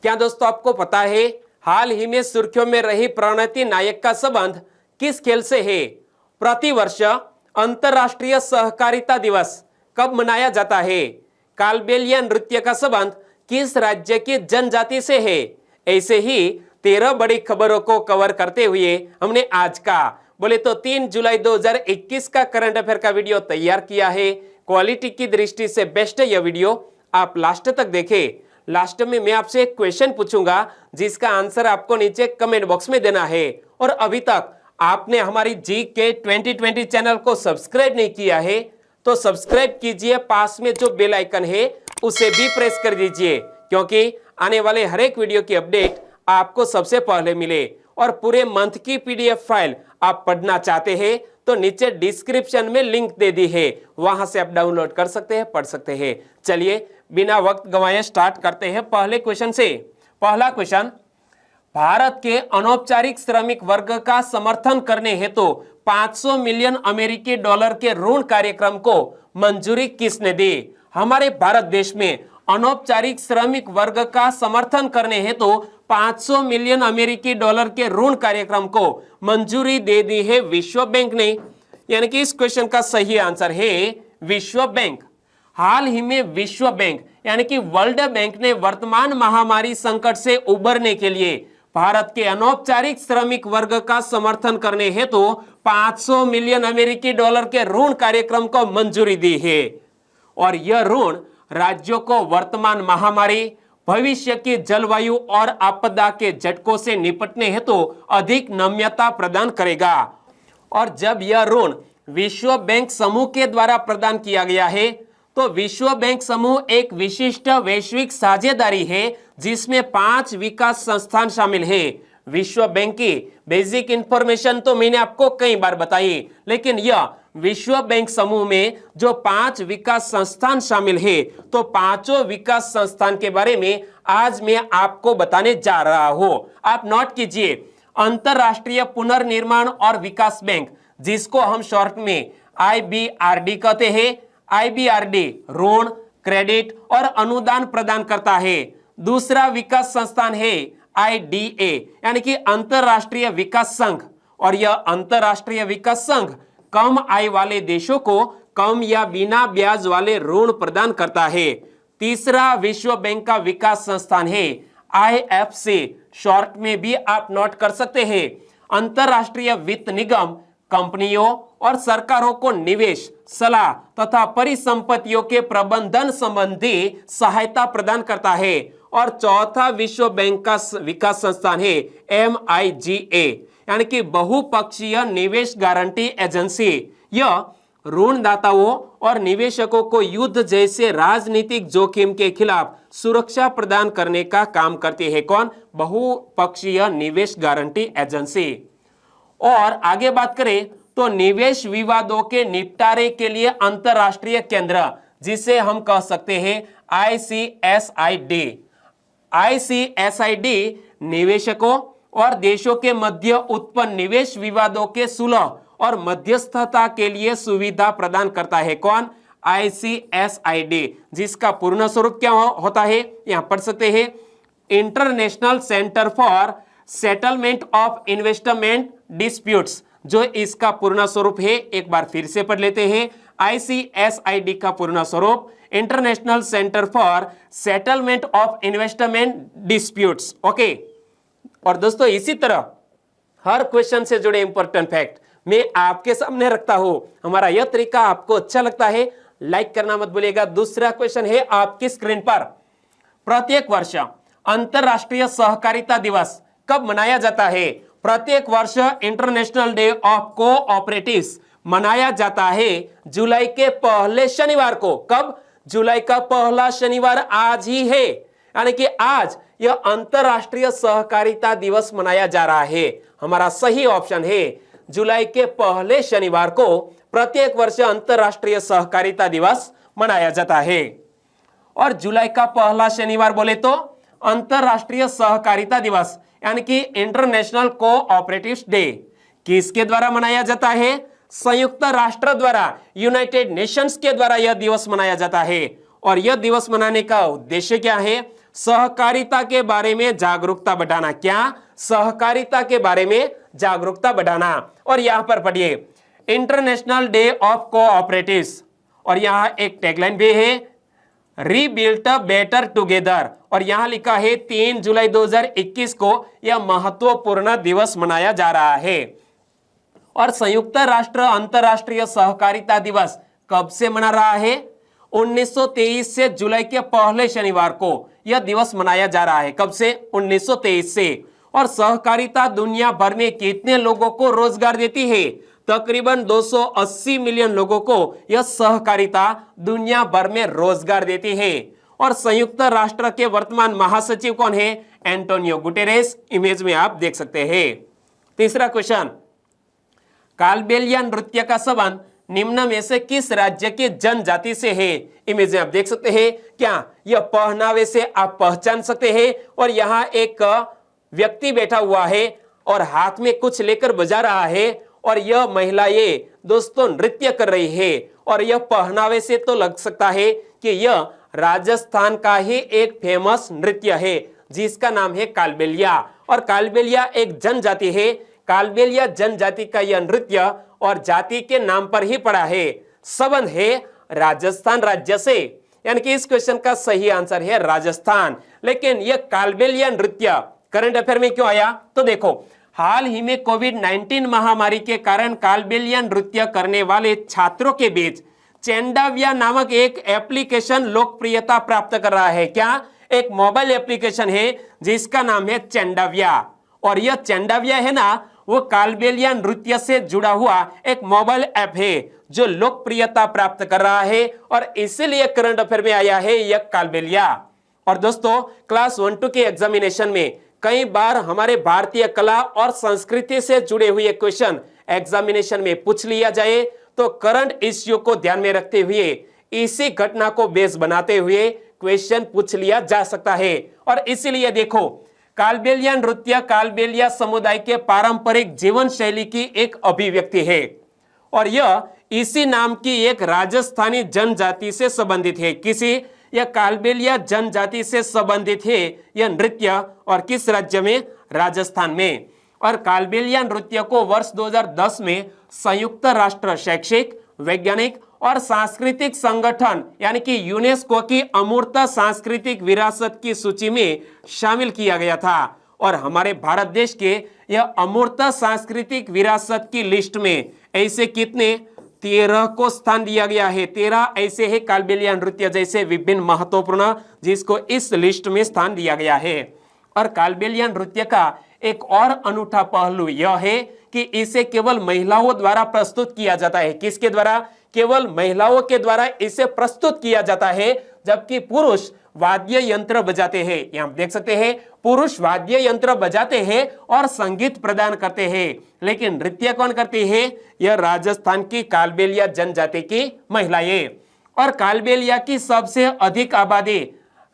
क्या दोस्तों आपको पता है हाल ही में सुर्खियों में रही प्रणति नायक का संबंध किस खेल से है? प्रतिवर्ष अंतरराष्ट्रीय सहकारिता दिवस कब मनाया जाता है? कालबेलिया नृत्य का संबंध किस राज्य की जनजाति से है? ऐसे ही 13 बड़ी खबरों को कवर करते हुए हमने आज का बोले तो 3 जुलाई 2021 का करंट अफेयर का वीडियो तैयार किया है। क्वालिटी की दृष्टि से बेस्ट है यह वीडियो, आप लास्ट तक देखें। लास्ट में मैं आपसे एक क्वेश्चन पूछूंगा जिसका आंसर आपको नीचे कमेंट बॉक्स में देना है। और अभी तक आपने हमारी GK 2020 चैनल को सब्सक्राइब नहीं किया है तो सब्सक्राइब कीजिए, पास में जो बेल आइकन है उसे भी प्रेस कर दीजिए, क्योंकि आने वाले हर एक वीडियो की अपडेट आपको सबसे पहले मिले। और पूरे मंथ की PDF फाइल आप पढ़ना चाहते हैं तो नीचे डिस्क्रिप्शन में लिंक दे दी है, वहां से आप डाउनलोड कर सकते हैं, पढ़ सकते हैं। चलिए बिना वक्त गंवाए स्टार्ट करते हैं पहले क्वेश्चन से। पहला क्वेश्चन, भारत के अनौपचारिक श्रमिक वर्ग का समर्थन करने हेतु 500 मिलियन अमेरिकी डॉलर के ऋण कार्यक्रम को मंजूरी किसने दी? हमारे भारत देश में अनौपचारिक श्रमिक वर्ग का समर्थन करने हेतु 500 मिलियन अमेरिकी डॉलर के ऋण कार्यक्रम को मंजूरी दे दी है विश्व बैंक ने। यानी कि इस क्वेश्चन का सही आंसर है विश्व बैंक। हाल ही में विश्व बैंक यानी कि वर्ल्ड बैंक ने वर्तमान महामारी संकट से उबरने के लिए भारत के अनौपचारिक श्रमिक वर्ग का समर्थन करने हेतु 500 मिलियन अमेरिकी डॉलर के ऋण कार्यक्रम को मंजूरी दी है। और यह ऋण राज्यों को वर्तमान महामारी, भविष्य की जलवायु और आपदा के झटकों से निपटने हेतु अधिक नम्यता प्रदान करेगा। और जब यह ऋण विश्व बैंक समूह के द्वारा प्रदान किया गया है तो विश्व बैंक समूह एक विशिष्ट वैश्विक साझेदारी है जिसमें 5 विकास संस्थान शामिल है। विश्व बैंक की बेसिक इंफॉर्मेशन तो मैंने आपको कई बार बताई, लेकिन यह विश्व बैंक समूह में जो 5 विकास संस्थान शामिल है तो पांचों विकास संस्थान के बारे में आज मैं आपको बताने जा रहा हूं। आप नोट कीजिए, अंतरराष्ट्रीय पुनर्निर्माण और विकास बैंक, जिसको हम शॉर्ट में IBRD कहते हैं। IBRD ऋण, क्रेडिट और अनुदान प्रदान करता है। दूसरा विकास संस्थान है IDA यानी कि अंतरराष्ट्रीय विकास संघ, और यह अंतरराष्ट्रीय विकास संघ कम आय वाले देशों को कम या बिना ब्याज वाले ऋण प्रदान करता है। तीसरा विश्व बैंक का विकास संस्थान है IFC, शॉर्ट में भी आप नोट कर सकते हैं। अंतरराष्ट्रीय वित्त निगम कंपनियों और सरकारों को निवेश, सलाह तथा परिसंपत्तियों के प्रबंधन संबंधी सहायता प्रदान करता है। और चौथा विश्व बैंक का विकास संस्थान है MIGA यानी कि बहुपक्षीय निवेश गारंटी एजेंसी। यह ऋणदाताओं और निवेशकों को युद्ध जैसे राजनीतिक जोखिम के खिलाफ सुरक्षा प्रदान करने का काम करती है। कौन? बहुपक्षीय निवेश गारंटी एजेंसी। और आगे बात करें तो निवेश विवादों के निपटारे के लिए अंतरराष्ट्रीय केंद्र, जिसे हम कह सकते हैं ICSID। ICSID निवेशकों और देशों के मध्य उत्पन्न निवेश विवादों के सुलह और मध्यस्थता के लिए सुविधा प्रदान करता है। कौन? ICSID, जिसका पूर्ण स्वरूप क्या होता है, यहां पढ़ सकते हैं, international centre for settlement of investment disputes, जो इसका पूर्ण स्वरूप है। एक बार फिर से पढ़ लेते हैं। ICSID का पूर्ण स्वरूप international centre for settlement of investment disputes. Okay. और दोस्तों इसी तरह हर क्वेश्चन से जुड़े इंपॉर्टेंट फैक्ट मैं आपके सामने रखता हूं। हमारा यह तरीका आपको अच्छा लगता है, लाइक करना मत भूलिएगा। दूसरा क्वेश्चन है आपकी स्क्रीन पर, प्रत्येक वर्ष अंतरराष्ट्रीय सहकारिता दिवस कब मनाया जाता है? प्रत्येक वर्ष इंटरनेशनल डे ऑफ कोऑपरेटिव्स मनाया जाता है जुलाई के पहले शनिवार को। कब? जुलाई का पहला शनिवार आज ही है, यानी कि आज यह अंतरराष्ट्रीय सहकारिता दिवस मनाया जा रहा है। हमारा सही ऑप्शन है जुलाई के पहले शनिवार को प्रत्येक वर्ष अंतरराष्ट्रीय सहकारिता दिवस मनाया जाता है। और जुलाई का पहला शनिवार बोले तो अंतरराष्ट्रीय सहकारिता दिवस यानी कि इंटरनेशनल कोऑपरेटिव्स डे किसके द्वारा मनाया जाता है? संयुक्त राष्ट्र द्वारा, यूनाइटेड नेशंस के द्वारा यह दिवस मनाया जाता है। और यह दिवस मनाने का उद्देश्य क्या है? सहकारिता के बारे में जागरूकता बढ़ाना। क्या? सहकारिता के बारे में जागरूकता बढ़ाना। और यहां पर पढ़िए इंटरनेशनल डे ऑफ कोऑपरेटिव्स, और यहां एक टैगलाइन भी है रीबिल्ट बेटर टुगेदर, और यहां लिखा है 3 जुलाई 2021 को यह महत्वपूर्ण दिवस मनाया जा रहा है। और संयुक्त राष्ट्र अंतरराष्ट्रीय सहकारिता दिवस कब से मना रहा है? 1923 से जुलाई के पहले शनिवार को यह दिवस मनाया जा रहा है। कब से? 1923 से। और सहकारिता दुनिया भर में कितने लोगों को रोजगार देती है? तकरीबन 280 मिलियन लोगों को यह सहकारिता दुनिया भर में रोजगार देती है। और संयुक्त राष्ट्र के वर्तमान महासचिव कौन है? Antonio Guterres. इमेज में आप देख सकते हैं। तीसरा क्वेश्चन, कालबेलिया नृत्य का संबंध निम्न में से किस राज्य की जनजाति से है? इमेज में आप देख सकते हैं। क्या यह पहनावे से आप पहचान सकते हैं? और यहाँ एक व्यक्ति बैठा हुआ है और हाथ में कुछ लेकर बजा रहा है, और यह महिलाएं दोस्तों नृत्य कर रही है। और यह पहनावे से तो लग सकता है कि यह राजस्थान का ही एक फेमस नृत्य है जिसका नाम है कालबेलिया। और कालबेलिया एक जनजाति है। कालबेलिया जनजाति का यह नृत्य और जाति के नाम पर ही पड़ा है। संबंध है राजस्थान राज्य से, यानी कि इस क्वेश्चन का सही आंसर है राजस्थान। लेकिन यह कालबेलिया नृत्य करंट अफेयर में क्यों आया? तो देखो, हाल ही में कोविड-19 महामारी के कारण कालबेलिया नृत्य करने वाले छात्रों के बीच चेंडाविया नामक एक एप्लीकेशन लोकप्रियता प्राप्त कर रहा है। क्या? एक मोबाइल एप्लीकेशन है जिसका नाम है चेंडाविया। और यह चेंडाविया है ना, वो कालबेलिया नृत्य से जुड़ा हुआ एक मोबाइल ऐप है जो लोकप्रियता प्राप्त कर रहा है, और इसीलिए करंट अफेयर में आया है यह कालबेलिया। और दोस्तों, क्लास 1-2 के एग्जामिनेशन में कई बार हमारे भारतीय कला और संस्कृति से जुड़े हुए क्वेश्चन एग्जामिनेशन में पूछ लिया जाए, तो करंट इश्यू को ध्यान में रखते हुए इसी घटना को बेस बनाते हुए क्वेश्चन पूछ लिया जा सकता है। और इसीलिए देखो, कालबेलिया नृत्य कालबेलिया समुदाय के पारंपरिक जीवन शैली की एक अभिव्यक्ति है, और यह इसी नाम की एक राजस्थानी जनजाति से संबंधित है। किसी? यह कालबेलिया जनजाति से संबंधित है यह नृत्य, और किस राज्य में? राजस्थान में। और कालबेलिया नृत्य को वर्ष 2010 में संयुक्त राष्ट्र शैक्षिक, वैज्ञानिक और सांस्कृतिक संगठन यानी कि यूनेस्को की अमूर्त सांस्कृतिक विरासत की सूची में शामिल किया गया था। और हमारे भारत देश के यह अमूर्त सांस्कृतिक विरासत की लिस्ट में ऐसे कितने 13 को स्थान दिया गया है। 13 ऐसे है कालबेलिया नृत्य जैसे विभिन्न महत्वपूर्ण जिसको इस लिस्ट में स्थान दिया गया है। और कालबेलिया नृत्य का एक और अनूठा पहलू यह है कि इसे केवल महिलाओं द्वारा प्रस्तुत किया जाता है। किसके द्वारा? केवल महिलाओं के द्वारा इसे प्रस्तुत किया जाता है, जबकि पुरुष वाद्य यंत्र बजाते हैं। यहां देख सकते हैं, पुरुष वाद्य यंत्र बजाते हैं और संगीत प्रदान करते हैं, लेकिन नृत्य कौन करती है? यह राजस्थान की कालबेलिया जनजाति की महिलाएं। और कालबेलिया की सबसे अधिक आबादी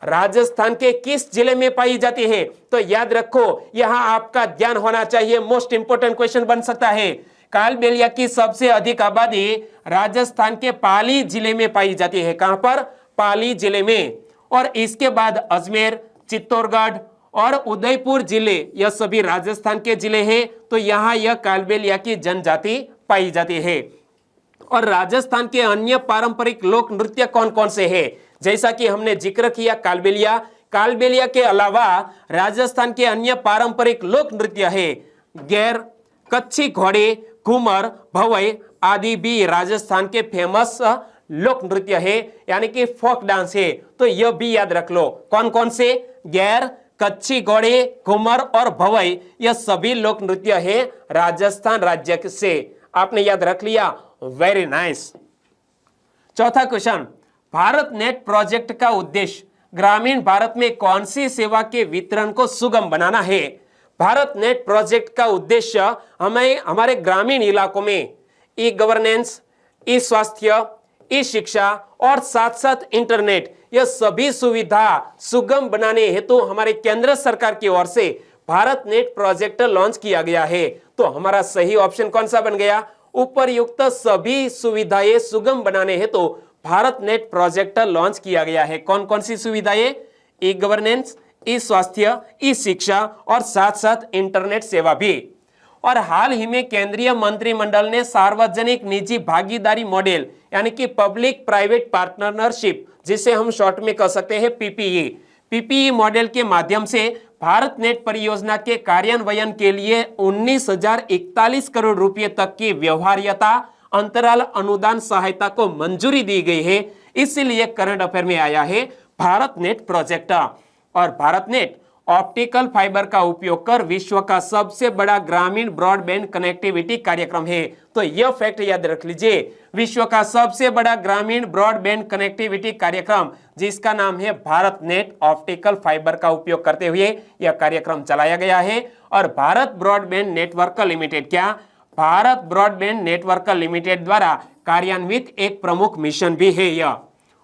राजस्थान के किस जिले में पाई जाती है? तो याद रखो, यहां आपका ध्यान होना चाहिए, मोस्ट इंपोर्टेंट क्वेश्चन बन सकता है। कालबेलिया की सबसे अधिक आबादी राजस्थान के पाली जिले में पाई जाती है। कहां पर? पाली जिले में। और इसके बाद अजमेर, चित्तौड़गढ़ और उदयपुर जिले, यह सभी राजस्थान के जिले हैं। तो यहां यह कालबेलिया की जनजाति पाई जाती है। और राजस्थान के अन्य पारंपरिक लोक नृत्य कौन कौन से हैं? जैसा कि हमने जिक्र किया कालबेलिया, कालबेलिया के अलावा राजस्थान के अन्य पारंपरिक लोक नृत्य है गैर, कच्छी घोड़े, घूमर, भवई आदि भी राजस्थान के फेमस लोक नृत्य है, यानी कि फोक डांस है। तो यह भी याद रख लो, कौन कौन से? गैर, कच्छी घोड़े, घूमर और भवई, यह सभी लोक नृत्य है राजस्थान राज्य से। आपने याद रख लिया, वेरी नाइस। चौथा क्वेश्चन, भारत नेट प्रोजेक्ट का उद्देश्य ग्रामीण भारत में कौन सी सेवा के वितरण को सुगम बनाना है? भारत नेट प्रोजेक्ट का उद्देश्य हमें हमारे ग्रामीण इलाकों में ई गवर्नेंस, ई स्वास्थ्य, ई शिक्षा और साथ साथ इंटरनेट, यह सभी सुविधा सुगम बनाने हेतु हमारे केंद्र सरकार की ओर से भारत नेट प्रोजेक्ट लॉन्च किया गया है। तो हमारा सही ऑप्शन कौन सा बन गया? उपरयुक्त सभी सुविधाएं सुगम बनाने हेतु भारत नेट प्रोजेक्ट लॉन्च किया गया है। कौन कौन सी सुविधाएं? ई गवर्नेंस, ई स्वास्थ्य, ई शिक्षा और साथ साथ इंटरनेट सेवा भी। और हाल ही में केंद्रीय मंत्रिमंडल ने सार्वजनिक निजी भागीदारी मॉडल यानी कि पब्लिक प्राइवेट पार्टनरशिप, जिसे हम शॉर्ट में कह सकते हैं पीपीई मॉडल के माध्यम से भारत नेट परियोजना के कार्यान्वयन के लिए 19,041 करोड़ रुपए तक की व्यवहार्यता अंतराल अनुदान सहायता को मंजूरी दी गई है। इसीलिए करंट अफेयर में आया है भारत नेट प्रोजेक्ट। और भारत नेट ऑप्टिकल फाइबर का उपयोग कर विश्व का सबसे बड़ा ग्रामीण ब्रॉडबैंड कनेक्टिविटी कार्यक्रम है। तो यह फैक्ट याद रख लीजिए, विश्व का सबसे बड़ा ग्रामीण ब्रॉडबैंड कनेक्टिविटी कार्यक्रम जिसका नाम है भारत नेट, ऑप्टिकल फाइबर का उपयोग करते हुए यह कार्यक्रम चलाया गया है। और भारत ब्रॉडबैंड नेटवर्क लिमिटेड, क्या भारत ब्रॉडबैंड नेटवर्क लिमिटेड द्वारा कार्यान्वित एक प्रमुख मिशन भी है यह।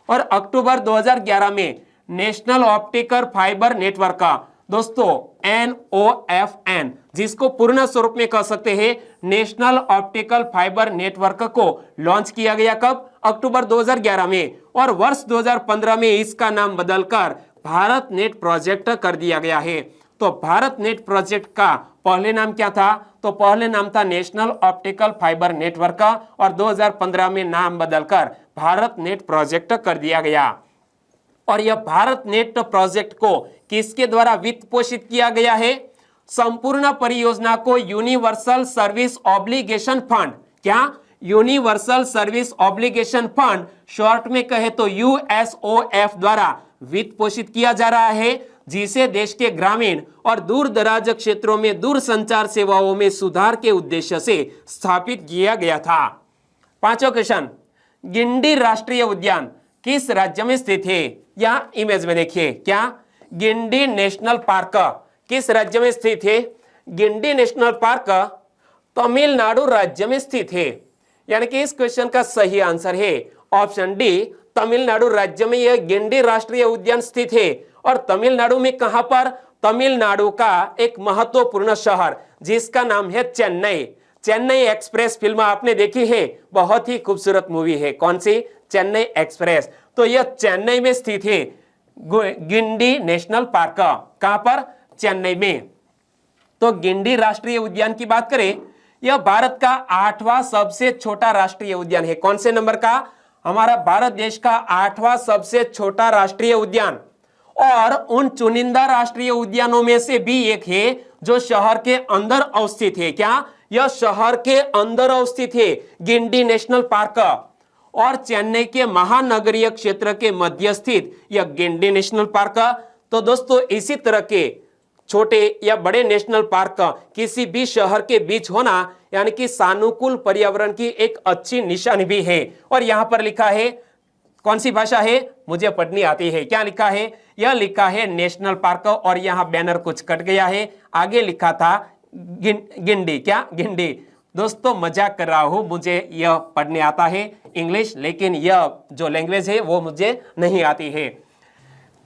और अक्टूबर 2011 में नेशनल ऑप्टिकल फाइबर नेटवर्क, दोस्तों NOFN, जिसको पूर्ण स्वरूप में कह सकते हैं नेशनल ऑप्टिकल फाइबर नेटवर्क को लॉन्च किया गया। कब? अक्टूबर 2011 में। और वर्ष 2015 में इसका नाम बदलकर भारत नेट प्रोजेक्ट कर दिया गया है। तो भारत नेट प्रोजेक्ट का पहले नाम क्या था? तो पहले नाम था नेशनल ऑप्टिकल फाइबर नेटवर्क और 2015 में नाम बदलकर भारत नेट प्रोजेक्ट कर दिया गया। और यह भारत नेट प्रोजेक्ट को किसके द्वारा वित्त पोषित किया गया है? संपूर्ण परियोजना को यूनिवर्सल सर्विस ऑब्लिगेशन फंड, क्या universal service obligation fund short में कहे तो USOF द्वारा वित्त पोषित किया जा रहा है, जिसे देश के ग्रामीण और दूर दराज क्षेत्रों में दूरसंचार सेवाओं में सुधार के उद्देश्य से स्थापित किया गया था। पांचवा क्वेश्चन, गिंडी राष्ट्रीय उद्यान किस राज्य में स्थित है? या इमेज में देखिए, क्या गिंडी नेशनल पार्क किस राज्य में स्थित है? गिंडी नेशनल पार्क तमिलनाडु राज्य में स्थित है। यानी कि इस क्वेश्चन का सही आंसर है ऑप्शन डी, तमिलनाडु राज्य में यह गिंडी राष्ट्रीय उद्यान स्थित है। और तमिलनाडु में कहां पर? तमिलनाडु का एक महत्वपूर्ण शहर जिसका नाम है चेन्नई। चेन्नई एक्सप्रेस फिल्म आपने देखी है, बहुत ही खूबसूरत मूवी है। कौन सी? चेन्नई एक्सप्रेस। तो यह चेन्नई में स्थित है गिंडी नेशनल पार्क। कहां पर? चेन्नई में। तो गिंडी राष्ट्रीय उद्यान की बात करें, यह भारत का 8वां सबसे छोटा राष्ट्रीय उद्यान है। कौन से नंबर का? हमारा भारत देश का 8वां सबसे छोटा राष्ट्रीय उद्यान। और उन चुनिंदा राष्ट्रीय उद्यानों में से भी एक है जो शहर के अंदर अवस्थित है। क्या? यह शहर के अंदर अवस्थित है गिंडी नेशनल पार्क। और चेन्नई के महानगरीय क्षेत्र के मध्य स्थित यह गिंडी नेशनल पार्क। तो दोस्तों इसी तरह के छोटे या बड़े नेशनल पार्क किसी भी शहर के बीच होना यानी कि सानुकूल पर्यावरण की एक अच्छी निशानी भी है। और यहां पर लिखा है, कौन सी भाषा है? मुझे पढ़नी आती है। क्या लिखा है? यह लिखा है नेशनल पार्क। और यहां बैनर कुछ कट गया है, आगे लिखा था गिंडी। क्या? गिंडी। दोस्तों मजाक कर रहा हूं, मुझे यह पढ़ने आता है इंग्लिश, लेकिन यह जो लैंग्वेज है वो मुझे नहीं आती है।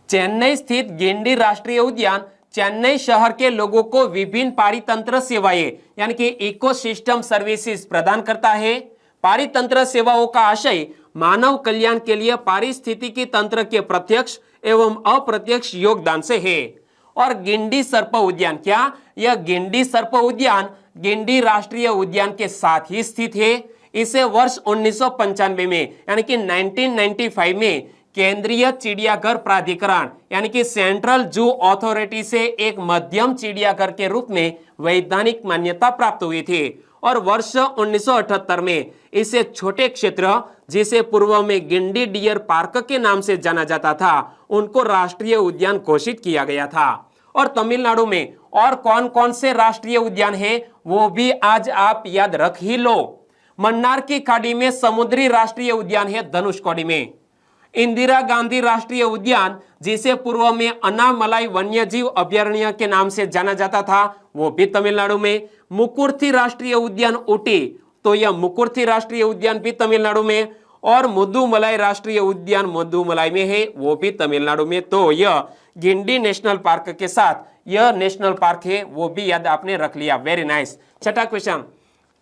चेन्नई स्थित गिंडी राष्ट्रीय उद्यान चेन्नई शहर के लोगों को विभिन्न पारितंत्र सेवाएं यानी कि इकोसिस्टम सर्विसेज प्रदान करता है। पारितंत्र सेवाओं का आशय मानव कल्याण के लिए पारिस्थितिकी तंत्र के प्रत्यक्ष एवं अप्रत्यक्ष योगदान से है। और गिंडी सर्प उद्यान, क्या यह गिंडी सर्प उद्यान गिंडी राष्ट्रीय उद्यान के साथ ही स्थित है? इसे वर्ष 1995 में यानी कि 1995 में केंद्रीय चिड़ियाघर प्राधिकरण यानी कि सेंट्रल जू अथॉरिटी से एक मध्यम चिड़ियाघर के रूप में वैधानिक मान्यता प्राप्त हुई थी। और वर्ष 1978 में इसे छोटे क्षेत्र जिसे पूर्व में गिंडी डियर पार्क के नाम से जाना जाता था, उनको राष्ट्रीय उद्यान घोषित किया गया था। और तमिलनाडु में और कौन कौन से राष्ट्रीय उद्यान है वो भी आज आप याद रख ही लो। मन्नार की खाड़ी में समुद्री राष्ट्रीय उद्यान है धनुषकोडी में। इंदिरा गांधी राष्ट्रीय उद्यान जिसे पूर्व में अन्नामलाई वन्यजीव अभयारण्य के नाम से जाना जाता था, वो भी तमिलनाडु में। मुकुर्थी राष्ट्रीय उद्यान ऊटी, तो यह मुकुर्थी राष्ट्रीय उद्यान भी तमिलनाडु में। और मुदुमलाई राष्ट्रीय उद्यान मुदुमलाई में है, वो भी तमिलनाडु में। तो यह गिंडी नेशनल पार्क के साथ यह नेशनल पार्क है, वो भी याद आपने रख लिया। Very nice. छठा क्वेश्चन,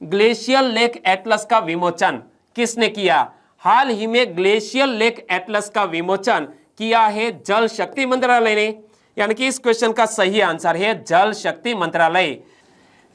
ग्लेशियल लेक एटलस का विमोचन किसने किया? हाल ही में ग्लेशियल लेक एटलस का विमोचन किया है जल शक्ति मंत्रालय ने, यानी कि इस क्वेश्चन का सही आंसर है जल शक्ति मंत्रालय।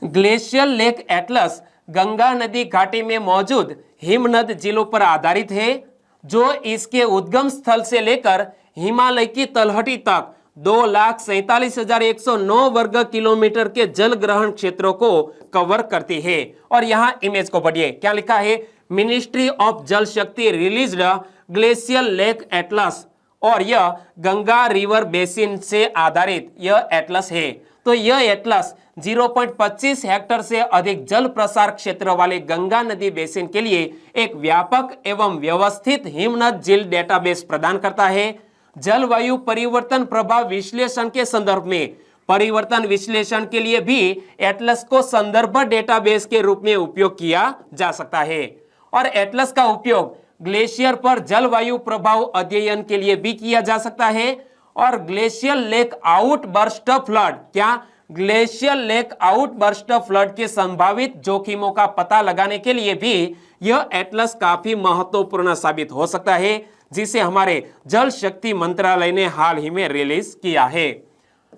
ग्लेशियल लेक एटलस गंगा नदी घाटी में मौजूद हिमनद जिलों पर आधारित है, जो इसके उद्गम स्थल से लेकर हिमालय की तलहटी तक 2,47,109 वर्ग किलोमीटर के जल ग्रहण क्षेत्रों को कवर करती है। और यहाँ इमेज को पढ़िए, क्या लिखा है, मिनिस्ट्री ऑफ जल शक्ति रिलीज्ड ग्लेशियल लेक एटलस, और यह गंगा रिवर बेसिन से आधारित यह एटलस है। तो यह एटलस 0.25 हेक्टेयर से अधिक जल प्रसार क्षेत्र वाले गंगा नदी बेसिन के लिए एक व्यापक एवं व्यवस्थित हिमनद झील डेटाबेस प्रदान करता है। जलवायु परिवर्तन प्रभाव विश्लेषण के संदर्भ में परिवर्तन विश्लेषण के लिए भी एटलस को संदर्भ डेटाबेस के रूप में उपयोग किया जा सकता है। और एटलस का उपयोग ग्लेशियर पर जलवायु प्रभाव अध्ययन के लिए भी किया जा सकता है। और ग्लेशियल लेक आउटबर्स्ट फ्लड, क्या ग्लेशियल लेक आउटबर्स्ट फ्लड के संभावित जोखिमों का पता लगाने के लिए भी यह एटलस काफी महत्वपूर्ण साबित हो सकता है, जिसे हमारे जल शक्ति मंत्रालय ने हाल ही में रिलीज किया है।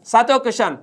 सातवां क्वेश्चन,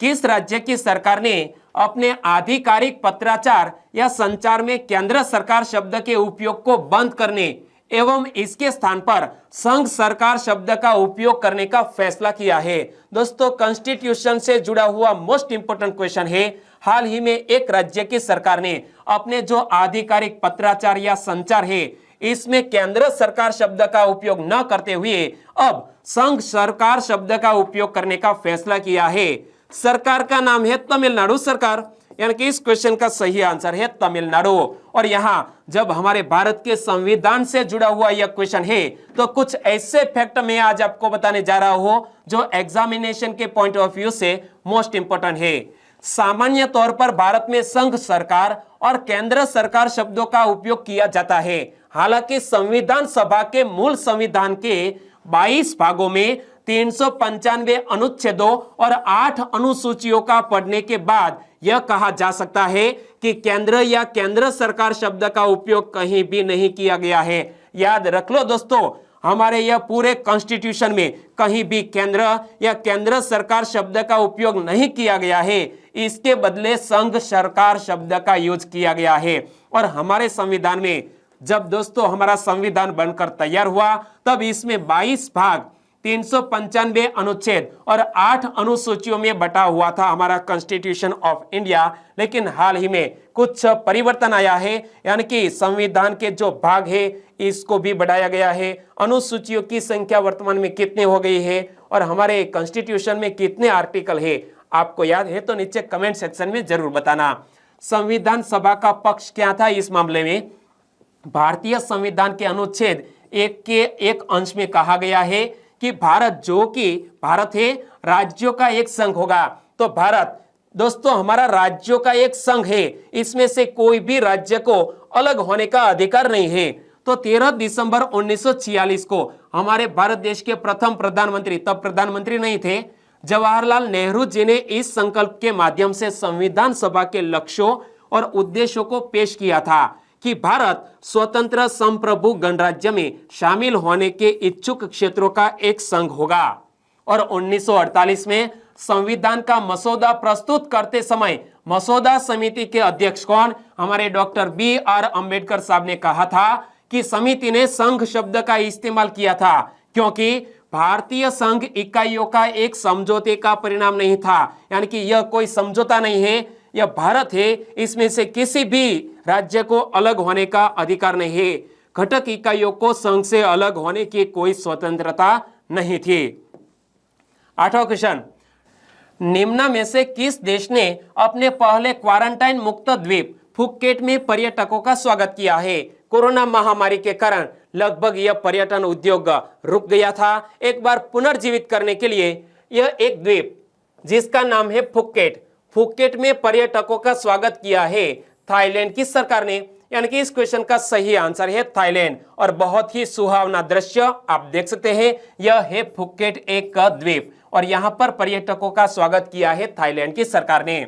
किस राज्य की सरकार ने अपने आधिकारिक पत्राचार या संचार में केंद्र सरकार शब्द के उपयोग को बंद करने एवं इसके स्थान पर संघ सरकार शब्द का उपयोग करने का फैसला किया है? दोस्तों, कॉन्स्टिट्यूशन से जुड़ा हुआ मोस्ट इंपोर्टेंट क्वेश्चन है। हाल ही में एक राज्य की सरकार ने अपने जो आधिकारिक पत्राचार या संचार है, इसमें केंद्र सरकार शब्द का उपयोग न करते हुए अब संघ सरकार शब्द का उपयोग करने का फैसला किया है। सरकार का नाम है तमिलनाडु सरकार, यानी कि इस क्वेश्चन का सही आंसर है तमिलनाडु। और यहाँ जब हमारे भारत के संविधान से जुड़ा हुआ यह क्वेश्चन है, तो कुछ ऐसे फैक्ट मैं आज आपको बताने जा रहा हूं जो एग्जामिनेशन के पॉइंट ऑफ व्यू से मोस्ट इंपोर्टेंट है। सामान्य तौर पर भारत में संघ सरकार और केंद्र सरकार शब्दों का उपयोग किया जाता है। हालांकि संविधान सभा के मूल संविधान के 22 भागों में 395 अनुच्छेदों और 8 अनुसूचियों का पढ़ने के बाद यह कहा जा सकता है कि केंद्र या केंद्र सरकार शब्द का उपयोग कहीं भी नहीं किया गया है। याद रख लो दोस्तों, हमारे यह पूरे कॉन्स्टिट्यूशन में कहीं भी केंद्र या केंद्र सरकार शब्द का उपयोग नहीं किया गया है, इसके बदले संघ सरकार शब्द का यूज किया गया है। और हमारे संविधान में जब दोस्तों हमारा संविधान बनकर तैयार हुआ, तब इसमें 22 भाग 395 अनुच्छेद और 8 अनुसूचियों में बटा हुआ था हमारा कॉन्स्टिट्यूशन ऑफ इंडिया। लेकिन हाल ही में कुछ परिवर्तन आया है, यानी कि संविधान के जो भाग है इसको भी बढ़ाया गया है। अनुसूचियों की संख्या वर्तमान में कितनी हो गई है और हमारे कॉन्स्टिट्यूशन में कितने आर्टिकल है, आपको याद है तो नीचे कमेंट सेक्शन में जरूर बताना। संविधान सभा का पक्ष क्या था इस मामले में? भारतीय संविधान के अनुच्छेद 1 के एक अंश में कहा गया है कि भारत, जो कि भारत है, राज्यों का एक संघ होगा। तो भारत दोस्तों हमारा राज्यों का एक संघ है, इसमें से कोई भी राज्य को अलग होने का अधिकार नहीं है। तो 13 दिसंबर 1946 को हमारे भारत देश के प्रथम प्रधानमंत्री, तब प्रधानमंत्री नहीं थे, जवाहरलाल नेहरू जी ने इस संकल्प के माध्यम से संविधान सभा के लक्ष्यों और उद्देश्यों को पेश किया था कि भारत स्वतंत्र संप्रभु गणराज्य में शामिल होने के इच्छुक क्षेत्रों का एक संघ होगा। और 1948 में संविधान का मसौदा प्रस्तुत करते समय मसौदा समिति के अध्यक्ष कौन? हमारे डॉक्टर BR अंबेडकर साहब ने कहा था कि समिति ने संघ शब्द का इस्तेमाल किया था क्योंकि भारतीय संघ इकाइयों का एक समझौते का परिणाम नहीं था, यानी कि यह कोई समझौता नहीं है, यह भारत है, इसमें से किसी भी राज्य को अलग होने का अधिकार नहीं है। घटक इकाइयों को संघ से अलग होने की कोई स्वतंत्रता नहीं थी। 8वां क्वेश्चन, निम्न में से किस देश ने अपने पहले क्वारंटाइन मुक्त द्वीप फुकेट में पर्यटकों का स्वागत किया है? कोरोना महामारी के कारण लगभग यह पर्यटन उद्योग रुक गया था। एक बार पुनर्जीवित करने के लिए यह एक द्वीप जिसका नाम है फुकेट, फुकेट में पर्यटकों का स्वागत किया है थाईलैंड की सरकार ने, यानी कि इस क्वेश्चन का सही आंसर है थाईलैंड। और बहुत ही सुहावना दृश्य आप देख सकते हैं, यह है फुकेट एक द्वीप और यहाँ पर पर्यटकों का स्वागत किया है थाईलैंड की सरकार ने।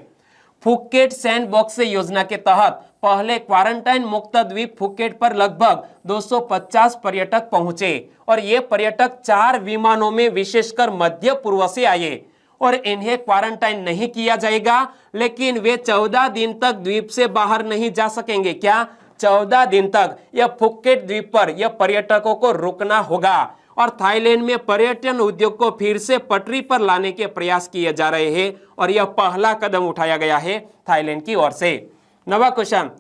फुकेट सैंडबॉक्स योजना के तहत पहले क्वारंटाइन मुक्त द्वीप फुकेट पर लगभग 250 पर्यटक पहुंचे और ये पर्यटक 4 विमानों में विशेषकर मध्य पूर्व से आए और इन्हें क्वारंटाइन नहीं किया जाएगा, लेकिन वे 14 दिन तक द्वीप से बाहर नहीं जा सकेंगे। क्या 14 दिन तक यह फुकेट द्वीप पर यह पर्यटकों को रुकना होगा। और थाईलैंड में पर्यटन उद्योग को फिर से पटरी पर लाने के प्रयास किए जा रहे हैं और यह पहला कदम उठाया गया है थाईलैंड की ओर से। नवा क्वेश्चन,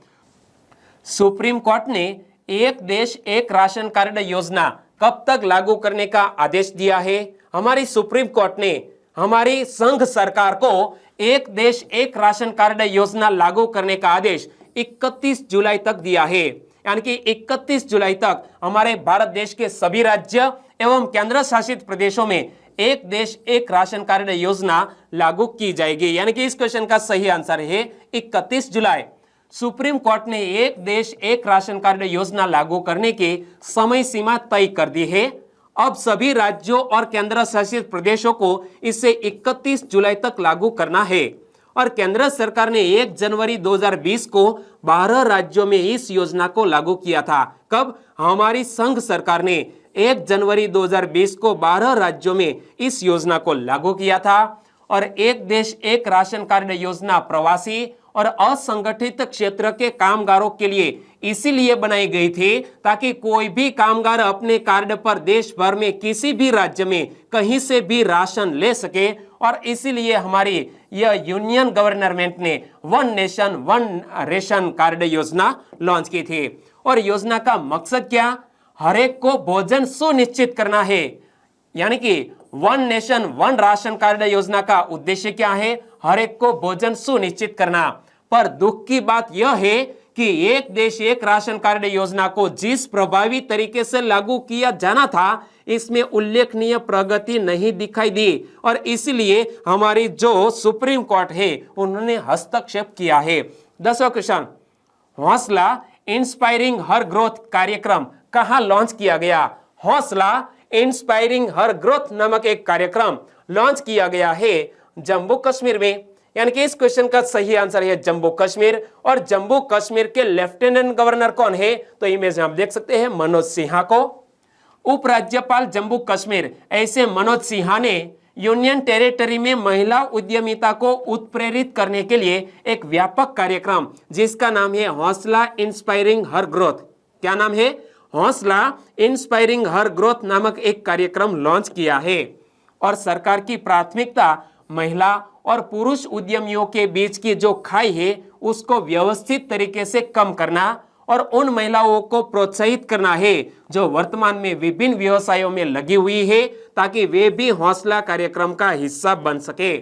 सुप्रीम कोर्ट ने एक देश एक राशन कार्ड योजना कब तक लागू करने का आदेश दिया है। हमारी सुप्रीम कोर्ट ने हमारी संघ सरकार को एक देश एक राशन कार्ड योजना लागू करने का आदेश 31 जुलाई तक दिया है, यानी कि 31 जुलाई तक हमारे भारत देश के सभी राज्य एवं केंद्र शासित प्रदेशों में एक देश एक राशन कार्ड योजना लागू की जाएगी। यानी कि इस क्वेश्चन का सही आंसर है 31 जुलाई। सुप्रीम कोर्ट ने एक देश एक राशन कार्ड योजना लागू करने की समय सीमा तय कर दी है। अब सभी राज्यों और केंद्र शासित प्रदेशों को इसे 31 जुलाई तक लागू करना है और केंद्र सरकार ने 1 जनवरी 2020 को 12 राज्यों में इस योजना को लागू किया था। कब? हमारी संघ सरकार ने 1 जनवरी 2020 को 12 राज्यों में इस योजना को लागू किया था। और एक देश एक राशन कार्ड योजना प्रवासी और असंगठित क्षेत्र के कामगारों के लिए इसीलिए बनाई गई थी ताकि कोई भी कामगार अपने कार्ड पर देश भर में किसी भी राज्य में कहीं से भी राशन ले सके। और इसीलिए हमारी यह यूनियन गवर्नमेंट ने one nation one ration card योजना लॉन्च की थी। और योजना का मकसद क्या? हर एक को भोजन सुनिश्चित करना है। यानी कि one nation one ration card योजना का उद्देश्य क्या है? हर एक को भोजन सुनिश्चित करना। पर दुख की बात यह है कि एक देश एक राशन कार्ड योजना को जिस प्रभावी तरीके से लागू किया जाना था इसमें उल्लेखनीय प्रगति नहीं दिखाई दी और इसलिए हमारी जो सुप्रीम कोर्ट है उन्होंने हस्तक्षेप किया है। 10वां क्वेश्चन, हौसला इंस्पायरिंग हर ग्रोथ कार्यक्रम कहां लॉन्च किया गया? हौसला इंस्पायरिंग हर ग्रोथ नामक एक कार्यक्रम लॉन्च किया गया है जम्मू कश्मीर में। यानी कि इस क्वेश्चन का सही आंसर है जम्मू कश्मीर। और जम्मू कश्मीर के लेफ्टिनेंट गवर्नर कौन है? तो इमेज में आप देख सकते हैं मनोज सिन्हा को। उपराज्यपाल जम्मू कश्मीर ऐसे मनोज सिन्हा ने यूनियन टेरिटरी में महिला उद्यमिता को उत्प्रेरित करने के लिए एक व्यापक कार्यक्रम जिसका नाम है हौसला इंस्पायरिंग हर ग्रोथ। क्या नाम है? हौसला इंस्पायरिंग हर ग्रोथ नामक एक कार्यक्रम लॉन्च किया है। और सरकार की प्राथमिकता महिला और पुरुष उद्यमियों के बीच की जो खाई है उसको व्यवस्थित तरीके से कम करना और उन महिलाओं को प्रोत्साहित करना है जो वर्तमान में विभिन्न व्यवसायों में लगी हुई है ताकि वे भी हौसला कार्यक्रम का हिस्सा बन सके।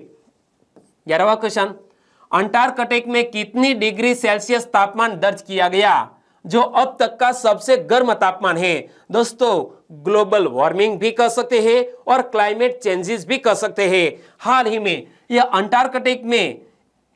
11वां क्वेश्चन, अंटार्कटिक में कितनी डिग्री सेल्सियस तापमान दर्ज किया गया जो अब तक का सबसे गर्म तापमान है? दोस्तों, ग्लोबल वार्मिंग भी कह सकते हैं और क्लाइमेट चेंजेस भी कह सकते हैं। हाल ही में यह अंटार्कटिक में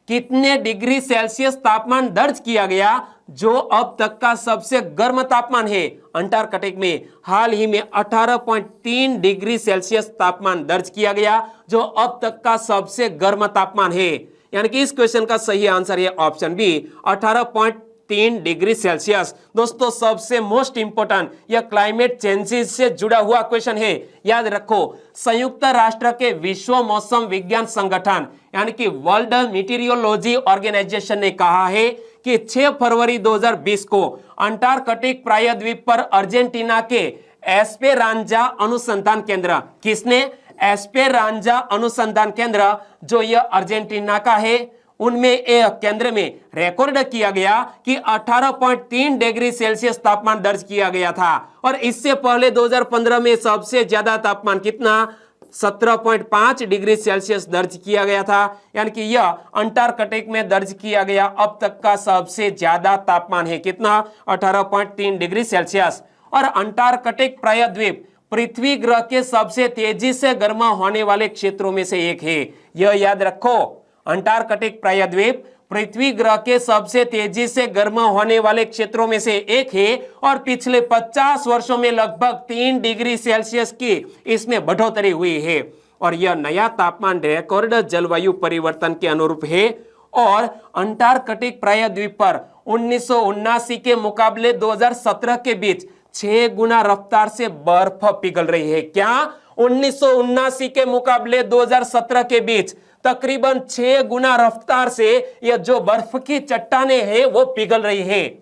कितने डिग्री सेल्सियस तापमान दर्ज किया गया जो अब तक का सबसे गर्म तापमान है? अंटार्कटिक में हाल ही में 18.3 डिग्री सेल्सियस तापमान दर्ज किया गया जो अब तक का सबसे गर्म तापमान है। यानी कि इस क्वेश्चन का सही आंसर है ऑप्शन बी 18.3 डिग्री सेल्सियस। दोस्तों, सबसे मोस्ट इंपोर्टेंट यह क्लाइमेट चेंजेस से जुड़ा हुआ क्वेश्चन है। याद रखो, संयुक्त राष्ट्र के विश्व मौसम विज्ञान संगठन यानी कि वर्ल्ड मीटीरियोलॉजी ऑर्गेनाइजेशन ने कहा है कि 6 फरवरी 2020 को अंटार्कटिक प्रायद्वीप पर अर्जेंटीना के एस्पेरांजा अनुसंधान केंद्र, किसने? एस्पेरांजा अनुसंधान केंद्र जो यह अर्जेंटीना का है, उनमें एक केंद्र में रिकॉर्ड किया गया कि 18.3 डिग्री सेल्सियस तापमान दर्ज किया गया था। और इससे पहले 2015 में सबसे ज्यादा तापमान कितना? 17.5 डिग्री सेल्सियस दर्ज किया गया था। यानी कि यह अंटार्कटिक में दर्ज किया गया अब तक का सबसे ज्यादा तापमान है। कितना? 18.3 डिग्री सेल्सियस। और अंटार्कटिक प्रायद्वीप पृथ्वी ग्रह के सबसे तेजी से गर्म होने वाले क्षेत्रों में से एक है। यह याद रखो, अंटार्कटिक प्रायद्वीप पृथ्वी ग्रह के सबसे तेजी से गर्म होने वाले क्षेत्रों में से एक है और पिछले 50 वर्षों में लगभग 3 डिग्री सेल्सियस की इसमें बढ़ोतरी हुई है। और यह नया तापमान रिकॉर्ड जलवायु परिवर्तन के अनुरूप है और अंटार्कटिक प्रायद्वीप पर 1979 के मुकाबले 2017 के बीच 6 गुना रफ्तार से बर्फ पिघल रही है। क्या 1979 के मुकाबले 2017 के बीच तकरीबन 6 गुना रफ्तार से यह जो बर्फ की चट्टानें हैं वो पिघल रही है।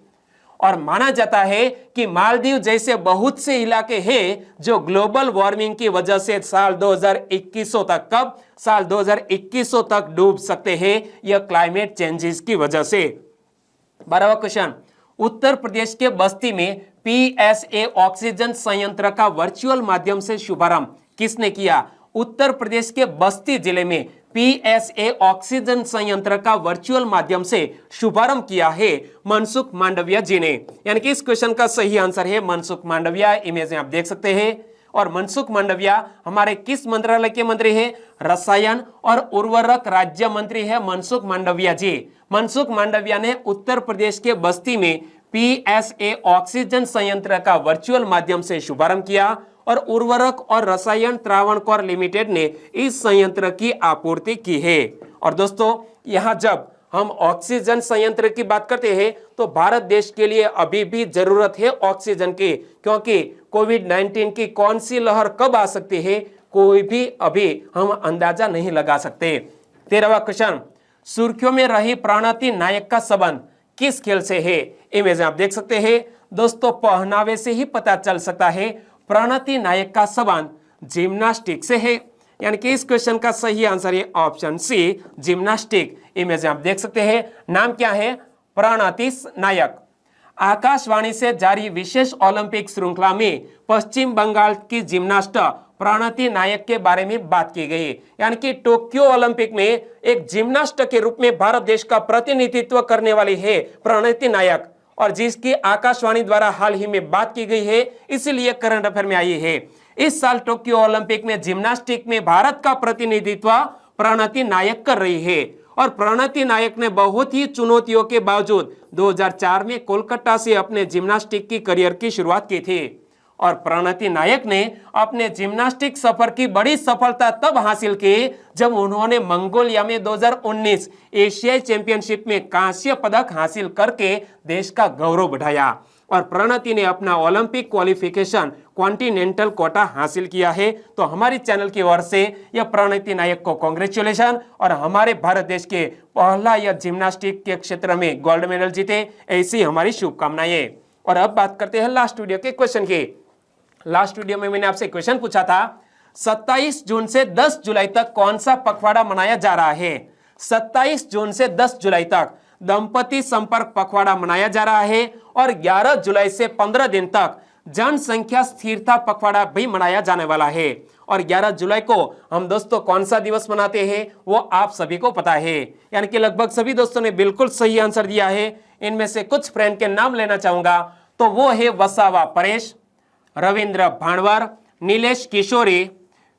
और माना जाता है कि मालदीव जैसे बहुत से इलाके हैं जो ग्लोबल वार्मिंग की वजह से साल 2021 तक साल 2021 तक डूब सकते हैं, यह क्लाइमेट चेंजेस की वजह से। 12वां क्वेश्चन, उत्तर प्रदेश के बस्ती में PSA ऑक्सीजन संयंत्र का वर्चुअल माध्यम से शुभारंभ किसने किया? उत्तर प्रदेश के बस्ती जिले में PSA ऑक्सीजन संयंत्र का वर्चुअल माध्यम से शुभारंभ किया है मनसुख मांडविया जी ने। यानी कि इस क्वेश्चन का सही आंसर है मनसुख मांडविया। इमेज में आप देख सकते हैं। और मनसुख मांडविया हमारे किस मंत्रालय के मंत्री हैं? रसायन और उर्वरक राज्य मंत्री है मनसुख मांडविया जी। मनसुख मांडविया ने उत्तर प्रदेश के बस्ती में PSA ऑक्सीजन संयंत्र का वर्चुअल माध्यम से शुभारंभ किया और उर्वरक और रसायन त्रावणकोर लिमिटेड ने इस संयंत्र की आपूर्ति की है। और दोस्तों, यहां जब हम ऑक्सीजन संयंत्र की बात करते हैं तो भारत देश के लिए अभी भी जरूरत है ऑक्सीजन की, क्योंकि कोविड-19 की कौन सी लहर कब आ सकती है कोई भी अभी हम अंदाजा नहीं लगा सकते। 13वां क्वेश्चन, सुर्खियों में रही प्रणति नायक का संबंध किस खेल से है? इमेज आप देख सकते हैं। दोस्तों, पहनावे से ही पता चल सकता है प्रणति नायक का संबंध जिम्नास्टिक से है। यानी कि इस क्वेश्चन का सही आंसर है ऑप्शन सी, जिम्नास्टिक। इमेज आप देख सकते हैं। नाम क्या है? प्रणति नायक। आकाशवाणी से जारी विशेष ओलंपिक श्रृंखला में पश्चिम बंगाल की जिम्नास्ट प्रणति नायक के बारे में बात की गई। यानी कि टोक्यो ओलंपिक में एक जिम्नास्ट के रूप में भारत देश का प्रतिनिधित्व करने वाली है प्रणति नायक, और जिसकी आकाशवाणी द्वारा हाल ही में बात की गई है, इसीलिए करंट अफेयर में आई है। इस साल टोक्यो ओलंपिक में जिम्नास्टिक में भारत का प्रतिनिधित्व प्रणति नायक कर रही है। और प्रणति नायक ने बहुत ही चुनौतियों के बावजूद 2004 में कोलकाता से अपने जिम्नास्टिक की करियर की शुरुआत की थी। और प्रणति नायक ने अपने जिम्नास्टिक सफर की बड़ी सफलता तब हासिल की जब उन्होंने मंगोलिया में 2019 एशियाई चैंपियनशिप में कांस्य पदक हासिल करके देश का गौरव बढ़ाया। और प्रणति ने अपना ओलंपिक क्वालिफिकेशन कॉन्टिनेंटल कोटा हासिल किया है। तो हमारी चैनल की ओर से यह प्रणति नायक को कांग्रेचुलेशन, और हमारे भारत देश के पहला यह जिम्नास्टिक के क्षेत्र में गोल्ड मेडल जीते, ऐसी हमारी शुभकामनाएं। और अब बात करते हैं लास्ट वीडियो के क्वेश्चन की। लास्ट वीडियो में मैंने आपसे क्वेश्चन पूछा था 27 जून से 10 जुलाई तक कौन सा पखवाड़ा मनाया जा रहा है? 27 जून से 10 जुलाई तक दंपति संपर्क पखवाड़ा मनाया जा रहा है, और 11 जुलाई से 15 दिन तक जनसंख्या स्थिरता पखवाड़ा भी मनाया जाने वाला है। और 11 जुलाई को हम दोस्तों कौन सा दिवस मनाते हैं वो आप सभी को पता है। यानी कि लगभग सभी दोस्तों ने बिल्कुल सही आंसर दिया है। इनमें से कुछ फ्रेंड के नाम लेना चाहूंगा, तो वो है वसावा परेश, रविंद्र भाणवर, नीलेश किशोरी,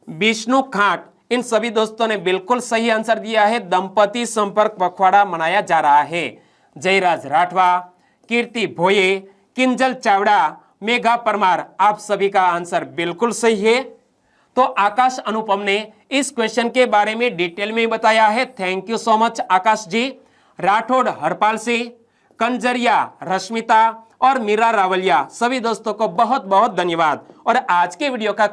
विष्णु खाट। इन सभी दोस्तों ने बिल्कुल सही आंसर दिया है। दंपति संपर्क पखवाड़ा मनाया जा रहा है। जयराज राठवा, कीर्ति भोये, किंजल चावड़ा, मेघा परमार, आप सभी का आंसर बिल्कुल सही है। तो आकाश अनुपम ने इस क्वेश्चन के बारे में डिटेल में बताया है। थैंक यू सो मच आकाश जी। राठौड़ हरपाल सिंह, कंजरिया रश्मिता और मीरा रावलिया, सभी दोस्तों को बहुत बहुत धन्यवाद। और आज के वीडियो का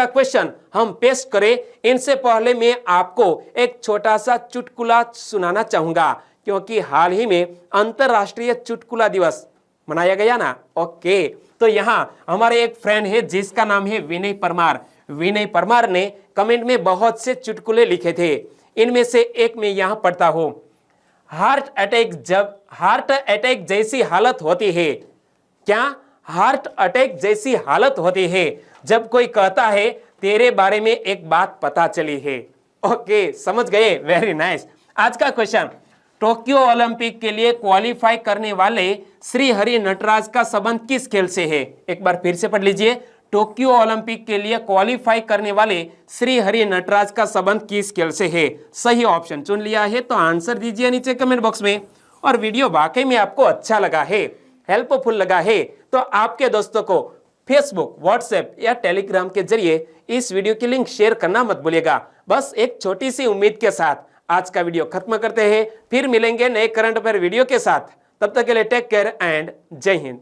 क्वेश्चन हम पेश करें, इनसे पहले मैं आपको एक छोटा सा चुटकुला सुनाना चाहूंगा, क्योंकि हाल ही में अंतरराष्ट्रीय चुटकुला दिवस मनाया गया ना। ओके, तो यहाँ हमारे एक फ्रेंड है जिसका नाम है विनय परमार। विनय परमार ने कमेंट में बहुत से चुटकुले लिखे थे। इनमें से एक मैं यहाँ पढ़ता हूँ। हार्ट अटैक जैसी हालत होती है। क्या? हार्ट अटैक जैसी हालत होती है जब कोई कहता है तेरे बारे में एक बात पता चली है। ओके, समझ गए? Very nice. आज का क्वेश्चन, टोक्यो ओलंपिक के लिए क्वालिफाई करने वाले श्री हरि नटराज का संबंध किस खेल से है? एक बार फिर से पढ़ लीजिए। टोक्यो ओलंपिक के लिए क्वालिफाई करने वाले श्री हरि नटराज का संबंध किस खेल से है? सही ऑप्शन चुन लिया है तो आंसर दीजिए नीचे कमेंट बॉक्स में। और वीडियो वाकई में आपको अच्छा लगा है, हेल्पफुल लगा है, तो आपके दोस्तों को फेसबुक, व्हाट्सएप या टेलीग्राम के जरिए इस वीडियो की लिंक शेयर करना मत भूलिएगा। बस एक छोटी सी उम्मीद के साथ आज का वीडियो खत्म करते हैं, फिर मिलेंगे नए करंट अफेयर वीडियो के साथ। तब तक के लिए टेक केयर एंड जय हिंद।